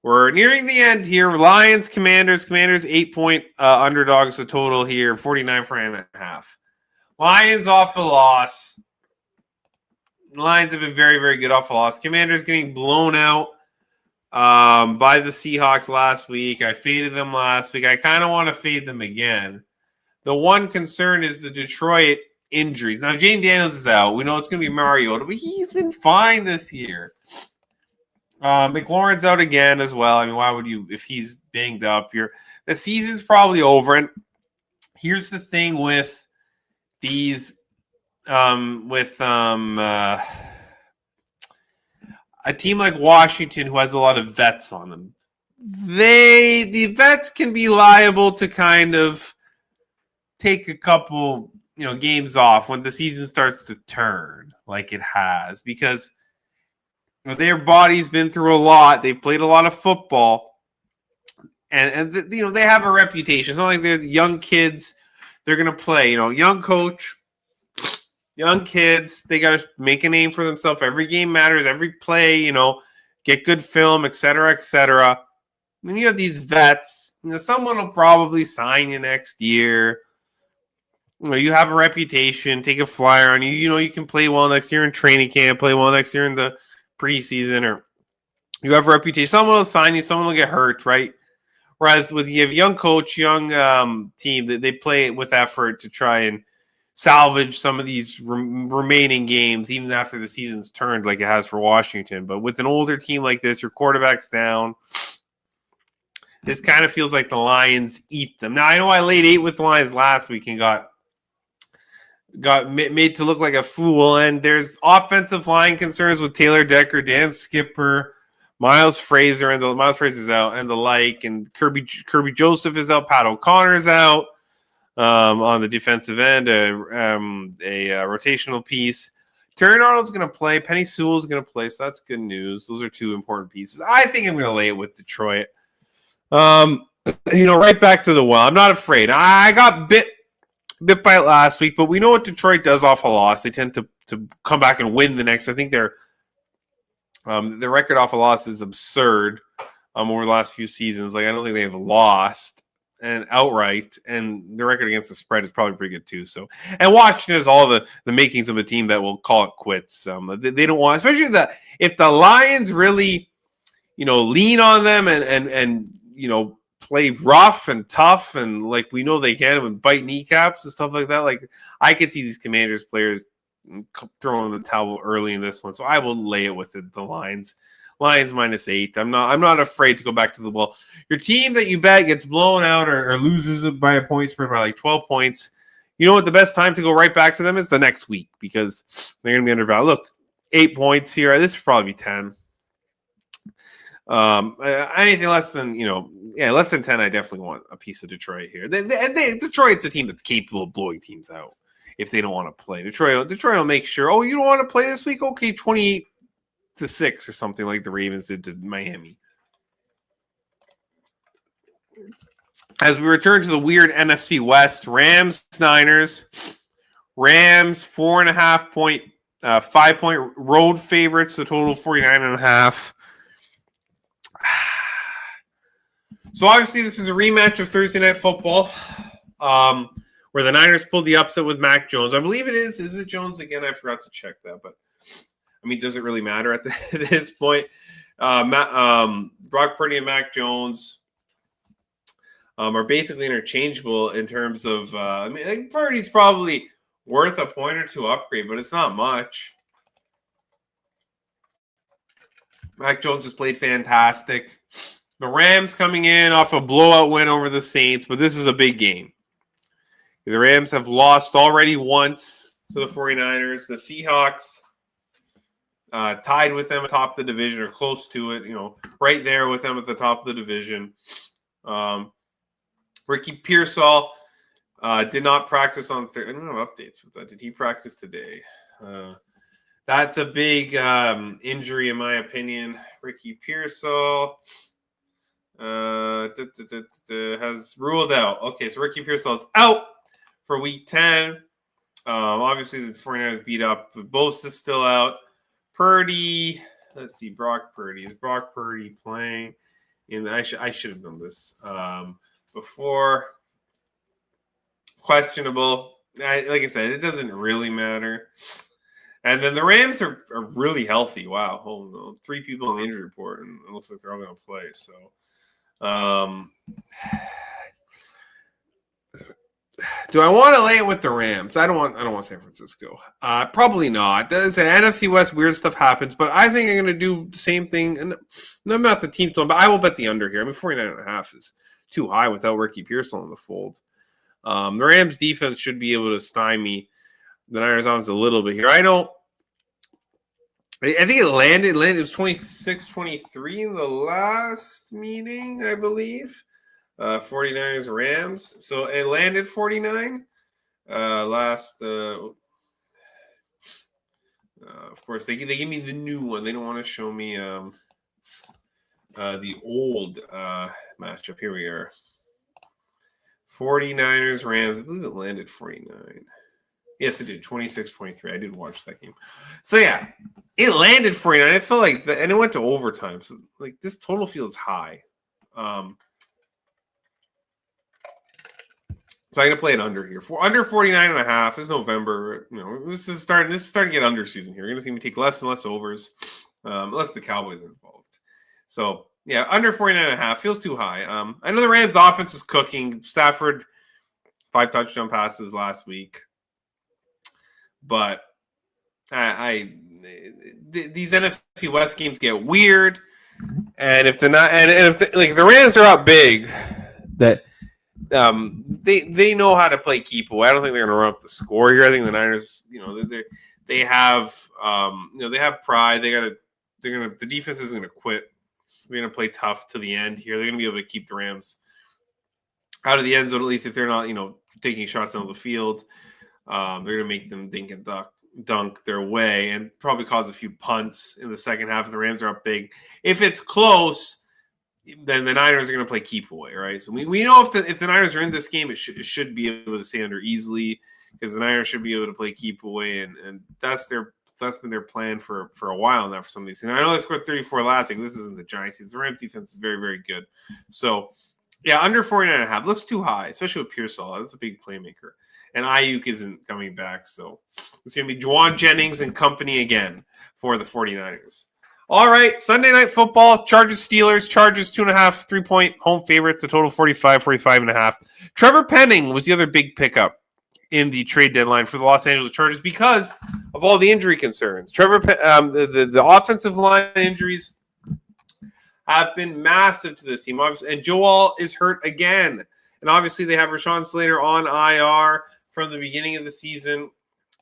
We're nearing the end here. Lions, Commanders. Commanders 8-point underdogs. The total here 49.5. Lions off a loss. Lions have been very, very good off a loss. Commanders getting blown out by the Seahawks last week. I faded them last week. I kind of want to fade them again. The one concern is the Detroit injuries. Now, Jane Daniels is out. We know it's going to be Mariota, but he's been fine this year. McLaurin's out again as well. I mean, why would you, if he's banged up? The season's probably over. And here's the thing with these, a team like Washington who has a lot of vets on them. The vets can be liable to kind of take a couple, games off when the season starts to turn like it has because their body's been through a lot. They've played a lot of football, and they have a reputation. It's not like they're young kids. They're gonna play. Young coach, young kids. They got to make a name for themselves. Every game matters. Every play. Get good film, etc., etc. Then you have these vets. Someone will probably sign you next year. You have a reputation. Take a flyer on you. You can play well next year in training camp. Play well next year in the preseason, or you have a reputation. Someone will sign you. Someone will get hurt, right? Whereas with you have young coach, young team that they play with effort to try and salvage some of these remaining games, even after the season's turned, like it has for Washington. But with an older team like this, your quarterback's down. This kind of feels like the Lions eat them. Now I know I laid 8 with the Lions last week and got made to look like a fool, and there's offensive line concerns with Taylor Decker, Dan Skipper, Miles Fraser, and Miles Fraser's out, and the like, and Kirby Joseph is out, Pat O'Connor's out on the defensive end, a rotational piece. Terry Arnold's going to play, Penny Sewell's going to play, so that's good news. Those are two important pieces. I think I'm going to lay it with Detroit. Right back to the well. I'm not afraid. I got bit by it last week, but we know what Detroit does off a loss. They tend to come back and win the next. I think their record off a loss is absurd over the last few seasons. Like I don't think they have lost and outright, and the record against the spread is probably pretty good too. So, and Washington has all the makings of a team that will call it quits. They don't want, especially if the Lions really, lean on them and play rough and tough, and like we know they can and bite kneecaps and stuff like that. Like I could see these Commanders players throwing the towel early in this one, so I will lay it with the Lions. Lions -8. I'm not afraid to go back to the well. Your team that you bet gets blown out or loses by a point spread by like 12 points. You know what? The best time to go right back to them is the next week because they're going to be undervalued. Look, 8 points here. This would probably be 10. Anything less than less than 10, I definitely want a piece of Detroit here. Detroit's a team that's capable of blowing teams out if they don't want to play. Detroit will make sure. Oh, you don't want to play this week? Okay, 28-6 or something like the Ravens did to Miami. As we return to the weird NFC West, Rams, Niners. Rams 4.5 point, 5-point road favorites. The total 49.5. So obviously this is a rematch of Thursday Night Football, where the Niners pulled the upset with Mac Jones. I believe it is. Is it Jones again? I forgot to check that, but I mean, does it really matter at this point? Brock Purdy and Mac Jones. are basically interchangeable in terms of. I mean, like Purdy's probably worth a point or two upgrade, but it's not much. Mac Jones has played fantastic. The Rams coming in off a blowout win over the Saints, but this is a big game. The Rams have lost already once to the 49ers. The Seahawks tied with them atop the division or close to it, right there with them at the top of the division. Ricky Pearsall did not practice on Thursday. I don't have updates with that. Did he practice today? That's a big injury, in my opinion. Ricky Pearsall has ruled out. Okay, so Ricky Pearsall is out for Week 10. Obviously, the 49ers beat up. Bosa's still out. Purdy. Let's see, Brock Purdy. Is Brock Purdy playing? I should have done this before. Questionable. Like I said, it doesn't really matter. And then the Rams are really healthy. Wow. Hold on. 3 people on the injury report, and it looks like they're all going to play. So, do I want to lay it with the Rams? I don't want San Francisco. Probably not. There's an NFC West weird stuff happens, but I think I'm going to do the same thing. And I'm not the team, but I will bet the under here. I mean, 49.5 is too high without Ricky Pearsall in the fold. The Rams defense should be able to stymie the Niners offense a little bit here. I think it landed. It was 26-23 in the last meeting, I believe. 49ers Rams. So it landed 49. Of course, they give me the new one. They don't want to show me the old matchup. Here we are. 49ers Rams. I believe it landed 49. Yes, it did. 26-23. I did watch that game. So yeah, it landed 49. It felt like and it went to overtime. So like this total feels high. So I'm gonna play it under here. Under 49.5 is November. This is starting to get under season here. You're gonna see me take less and less overs, unless the Cowboys are involved. So yeah, under 49.5 feels too high. I know the Rams offense is cooking. Stafford 5 touchdown passes last week. But these NFC West games get weird, and if they're not, and if the Rams are up big, that they know how to play keep away. I don't think they're going to run up the score here. I think the Niners, they have they have pride. The defense isn't going to quit. They're going to play tough to the end here. They're going to be able to keep the Rams out of the end zone, at least if they're not taking shots down the field. They're going to make them dink and dunk their way and probably cause a few punts in the second half if the Rams are up big. If it's close, then the Niners are going to play keep away, right? So we know if the Niners are in this game, it should be able to stay under easily because the Niners should be able to play keep away, and that's been their plan for a while now for some of these things. I know they scored 34 last week. This isn't the Giants. The Rams defense is very, very good. So yeah, under 49.5 looks too high, especially with Pearsall. That's a big playmaker. And Ayuk isn't coming back, so it's going to be Juwan Jennings and company again for the 49ers. All right, Sunday Night Football, Chargers-Steelers. Chargers 2.5, 3-point home favorites, a total 45.5. Trevor Penning was the other big pickup in the trade deadline for the Los Angeles Chargers because of all the injury concerns. The offensive line injuries have been massive to this team. And Joel is hurt again. And obviously they have Rashawn Slater on IR from the beginning of the season.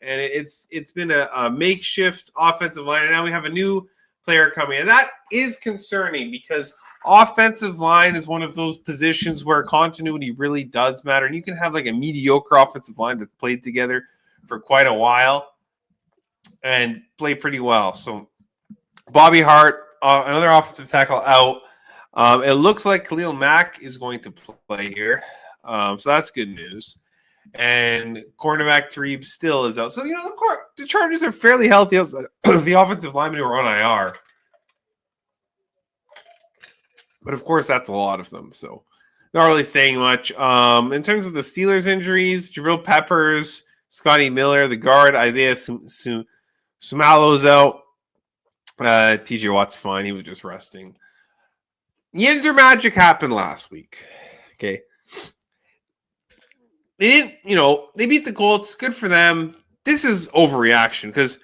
And it's been a makeshift offensive line. And now we have a new player coming. And that is concerning because offensive line is one of those positions where continuity really does matter. And you can have like a mediocre offensive line that's played together for quite a while and play pretty well. So Bobby Hart, another offensive tackle out. It looks like Khalil Mack is going to play here. So that's good news. And cornerback Tareeb still is out. So, the Chargers are fairly healthy outside of the offensive linemen who are on IR. But, of course, that's a lot of them. So, not really saying much. In terms of the Steelers injuries, Jabril Peppers, Scotty Miller, the guard, Isaiah Sumalo's out. TJ Watt's fine. He was just resting. Yinzer magic happened last week. Okay. they didn't, they beat the Colts. Good for them. This is overreaction because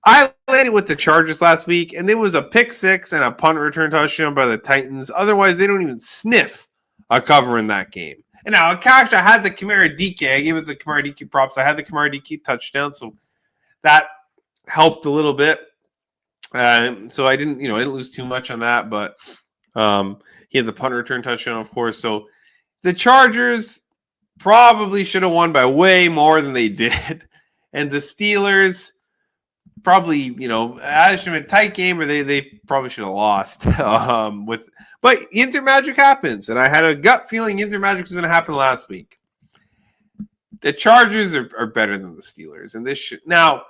I landed with the Chargers last week, and there was a pick six and a punt return touchdown by the Titans. Otherwise, they don't even sniff a cover in that game. And now, gosh, I had the Kamara DK. I gave it the Kamara DK props. I had the Kamara DK touchdown, so that helped a little bit. So I didn't lose too much on that, but he had the punt return touchdown, of course. So the Chargers probably should have won by way more than they did, and the Steelers probably, it should have been a tight game, or they probably should have lost. But Inter Magic happens, and I had a gut feeling Inter Magic was going to happen last week. The Chargers are better than the Steelers, and now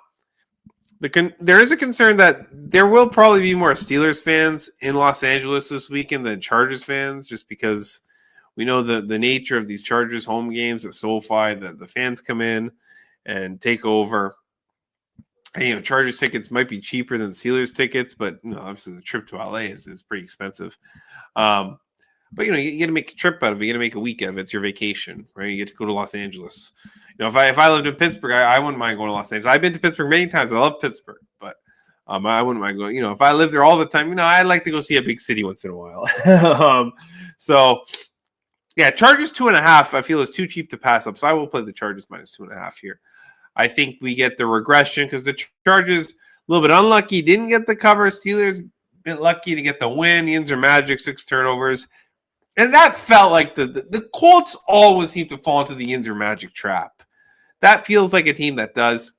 there is a concern that there will probably be more Steelers fans in Los Angeles this weekend than Chargers fans, just because we know the nature of these Chargers home games at SoFi. The fans come in and take over. And, Chargers tickets might be cheaper than Steelers tickets, but obviously the trip to LA is pretty expensive. But you got to make a trip out of it. You got to make a week out of it. It's your vacation, right? You get to go to Los Angeles. If I lived in Pittsburgh, I wouldn't mind going to Los Angeles. I've been to Pittsburgh many times. I love Pittsburgh, but I wouldn't mind going. If I lived there all the time, I'd like to go see a big city once in a while. So yeah, Chargers 2.5. I feel is too cheap to pass up, so I will play the Chargers minus 2.5 here. I think we get the regression because the Chargers a little bit unlucky, didn't get the cover. Steelers a bit lucky to get the win. The Inter Magic 6 turnovers. And that felt like the Colts always seem to fall into the Inter Magic trap. That feels like a team that does.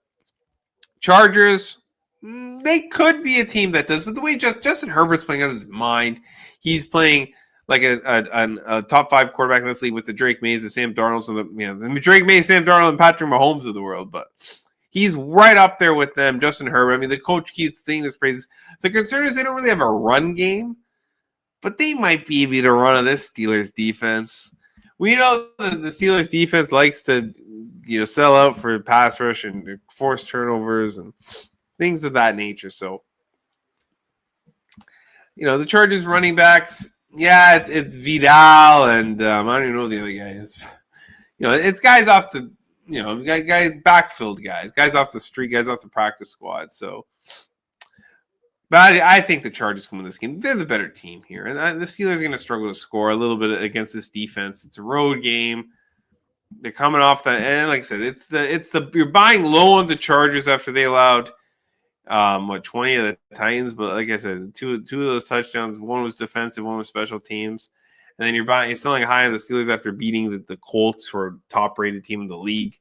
Chargers, they could be a team that does, but the way Justin Herbert's playing out of his mind, he's playing like a top 5 quarterback in this league with the Drake Mays, the Sam Darnolds, and the Drake Mays, Sam Darnold, and Patrick Mahomes of the world. But he's right up there with them. Justin Herbert. The coach keeps saying his praises. The concern is they don't really have a run game, but they might be able to run on this Steelers defense. We know that the Steelers defense likes to sell out for pass rush and force turnovers and things of that nature. So the Chargers running backs. Yeah, it's Vidal, and I don't even know who the other guy is. It's guys off the, guys backfilled guys off the street, guys off the practice squad. So, but I think the Chargers come in this game. They're the better team here, and the Steelers are going to struggle to score a little bit against this defense. It's a road game. They're coming off that, and like I said, it's the you're buying low on the Chargers after they allowed 20 of the Titans, but like I said, two of those touchdowns, one was defensive, one was special teams, and then you're selling high on the Steelers after beating the Colts, who are top-rated team in the league,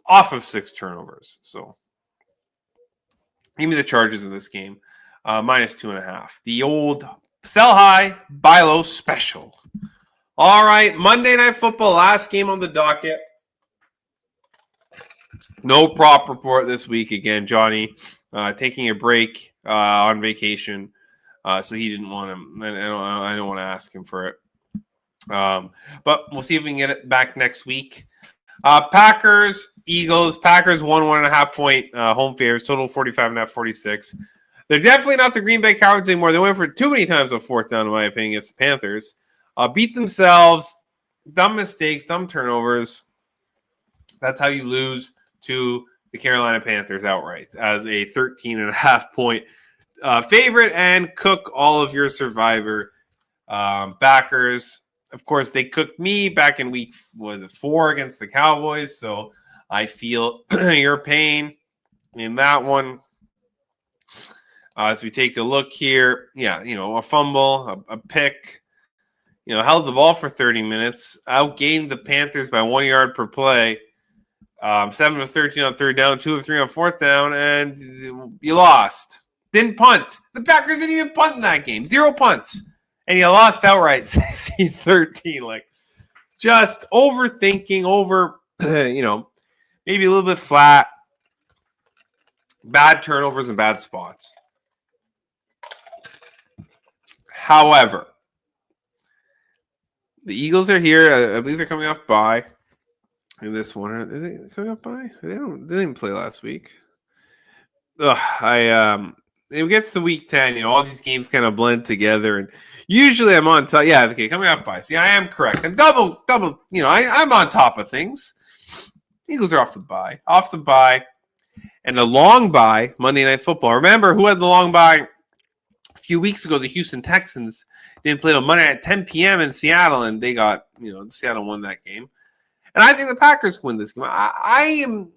off of 6 turnovers. So give me the Chargers in this game, minus 2.5. The old sell high, buy low special. All right, Monday Night Football, last game on the docket. No prop report this week again, Johnny. Taking a break on vacation, so he didn't want him. I don't want to ask him for it. But we'll see if we can get it back next week. Packers, Eagles. Packers 1.5 point home favorites. Total 45.5, 46. They're definitely not the Green Bay Cowards anymore. They went for too many times on 4th down, in my opinion, against the Panthers. Beat themselves. Dumb mistakes, dumb turnovers. That's how you lose to the Carolina Panthers outright as a 13.5 point favorite, and cook all of your survivor backers. Of course, they cooked me back in week 4 against the Cowboys, so I feel your pain in that one. As we take a look here, a fumble, a pick, held the ball for 30 minutes, outgained the Panthers by 1 yard per play. 7 of 13 on 3rd down, 2 of 3 on 4th down, and you lost. Didn't punt. The Packers didn't even punt in that game. 0 punts. And you lost outright, 16-13. Like, just overthinking, maybe a little bit flat. Bad turnovers and bad spots. However, the Eagles are here. I believe they're coming off bye. In this one, are they coming up by? They didn't play last week. It gets to week 10. All these games kind of blend together, and usually I'm on top. Yeah, okay, coming up by. See, I am correct. I'm double. I'm on top of things. Eagles are off the bye, and a long bye Monday Night Football. Remember who had the long bye a few weeks ago? The Houston Texans didn't play on Monday at 10 p.m. in Seattle, and they got, Seattle won that game. And I think the Packers win this game.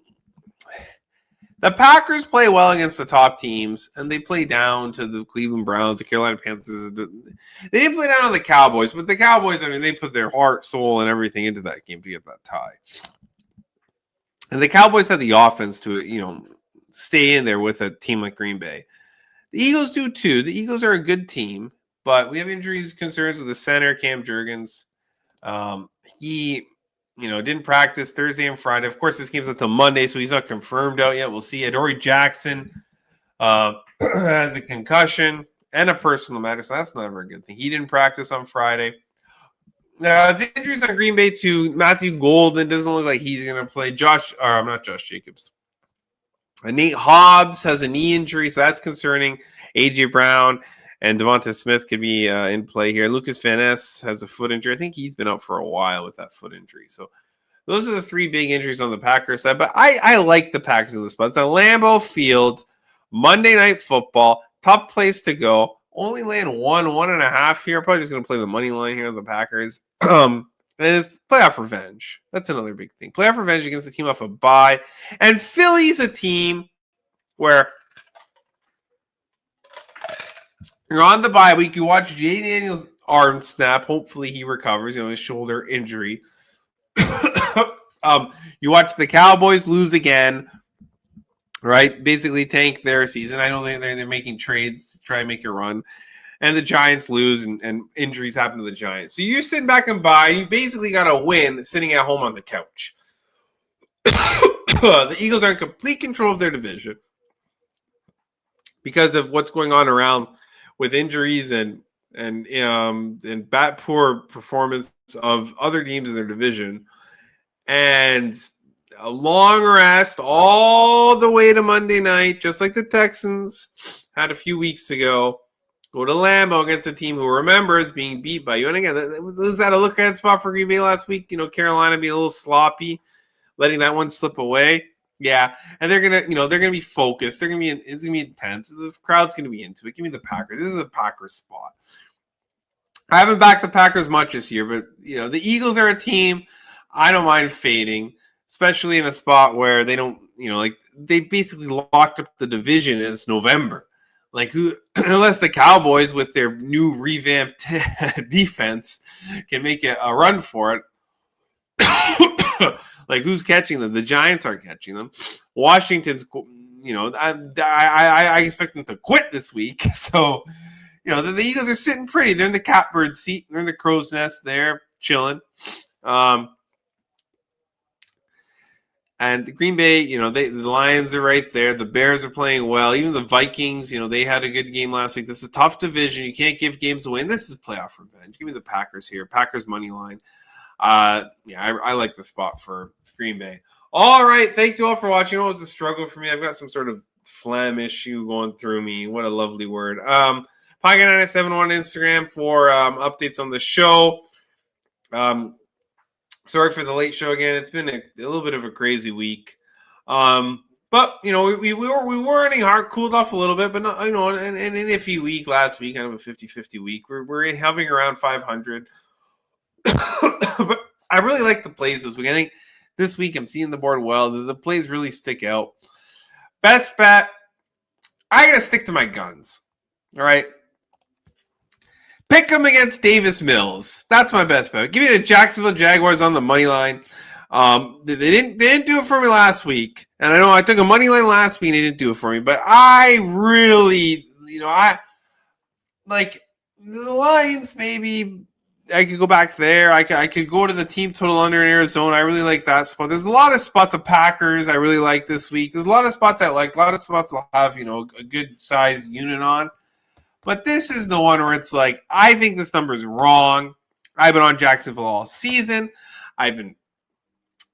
The Packers play well against the top teams, and they play down to the Cleveland Browns, the Carolina Panthers. They didn't play down to the Cowboys, but the Cowboys, they put their heart, soul, and everything into that game to get that tie. And the Cowboys had the offense to, stay in there with a team like Green Bay. The Eagles do too. The Eagles are a good team, but we have injuries concerns with the center, Cam Jurgens. He didn't practice Thursday and Friday. Of course, this game's until Monday, so he's not confirmed out yet. We'll see. Adoree Jackson has a concussion and a personal matter, so that's not a very good thing. He didn't practice on Friday. The injuries on Green Bay to Matthew Golden doesn't look like he's going to play. Not Josh Jacobs. Nate Hobbs has a knee injury, so that's concerning. A.J. Brown and Devonta Smith could be in play here. Lucas Van Ness has a foot injury. I think he's been out for a while with that foot injury. So those are the three big injuries on the Packers side. But I like the Packers in the spots. Now, Lambeau Field, Monday Night Football, tough place to go. Only laying 1.5 here. Probably just going to play the money line here on the Packers. And it's playoff revenge. That's another big thing. Playoff revenge against a team off a bye. And Philly's a team where you're on the bye week. You watch Jay Daniels' arm snap. Hopefully he recovers. His shoulder injury. You watch the Cowboys lose again. Right? Basically tank their season. I know they're making trades to try and make a run. And the Giants lose, and injuries happen to the Giants. So you're sitting back and bye, and you basically got a win sitting at home on the couch. The Eagles are in complete control of their division because of what's going on around with injuries and bad poor performance of other teams in their division. And a long rest all the way to Monday night, just like the Texans had a few weeks ago. Go to Lambeau against a team who remembers being beat by you. And again, was that a look-ahead spot for Green Bay last week? Carolina being a little sloppy, letting that one slip away. Yeah, and they're gonna be focused. It's gonna be intense. The crowd's gonna be into it. Give me the Packers. This is a Packers spot. I haven't backed the Packers much this year, but the Eagles are a team I don't mind fading, especially in a spot where they don't, they basically locked up the division and it's November. Unless the Cowboys with their new revamped defense can make a run for it. Who's catching them? The Giants aren't catching them. Washington's, I expect them to quit this week. So, the Eagles are sitting pretty. They're in the catbird seat. They're in the crow's nest. They're chilling. And the Green Bay, the Lions are right there. The Bears are playing well. Even the Vikings, they had a good game last week. This is a tough division. You can't give games away. And this is playoff revenge. Give me the Packers here. Packers money line. I like the spot for Green Bay. All right. Thank you all for watching. It was a struggle for me. I've got some sort of phlegm issue going through me. What a lovely word. Pieguy997 on Instagram for updates on the show. Sorry for the late show again. It's been a little bit of a crazy week. But, we were running hard, cooled off a little bit, but not, an iffy week last week, kind of a 50-50 week. We're hovering around 500. But I really like the plays this week. I think this week I'm seeing the board well. The plays really stick out. Best bet, I got to stick to my guns. All right. Pick them against Davis Mills. That's my best bet. Give me the Jacksonville Jaguars on the money line. They didn't do it for me last week, and I know I took a money line last week and they didn't do it for me. But I really, I like the Lions. Maybe I could go back there. I could go to the team total under in Arizona. I really like that spot. There's a lot of spots of Packers I really like this week. There's a lot of spots I like. A lot of spots I'll have a good size unit on. But this is the one where it's like, I think this number is wrong. I've been on Jacksonville all season. I've been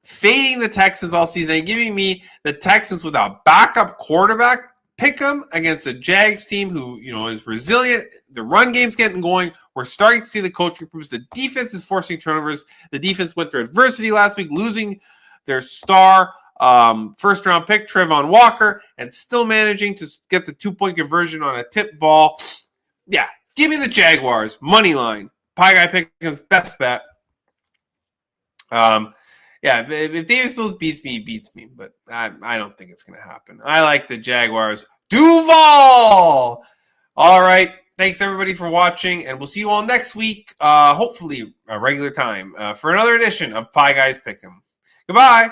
fading the Texans all season and giving me the Texans with a backup quarterback. Pick them against a Jags team who, is resilient. The run game's getting going. We're starting to see the coaching improves. The defense is forcing turnovers. The defense went through adversity last week, losing their star first round pick, Trevon Walker, and still managing to get the 2-point conversion on a tip ball. Yeah, give me the Jaguars. Money line. Pieguy Pickham's best bet. Yeah, if Davis Mills beats me, he beats me. But I don't think it's going to happen. I like the Jaguars. Duval! All right. Thanks, everybody, for watching. And we'll see you all next week, hopefully a regular time, for another edition of Pie Guys Pick'em. Goodbye.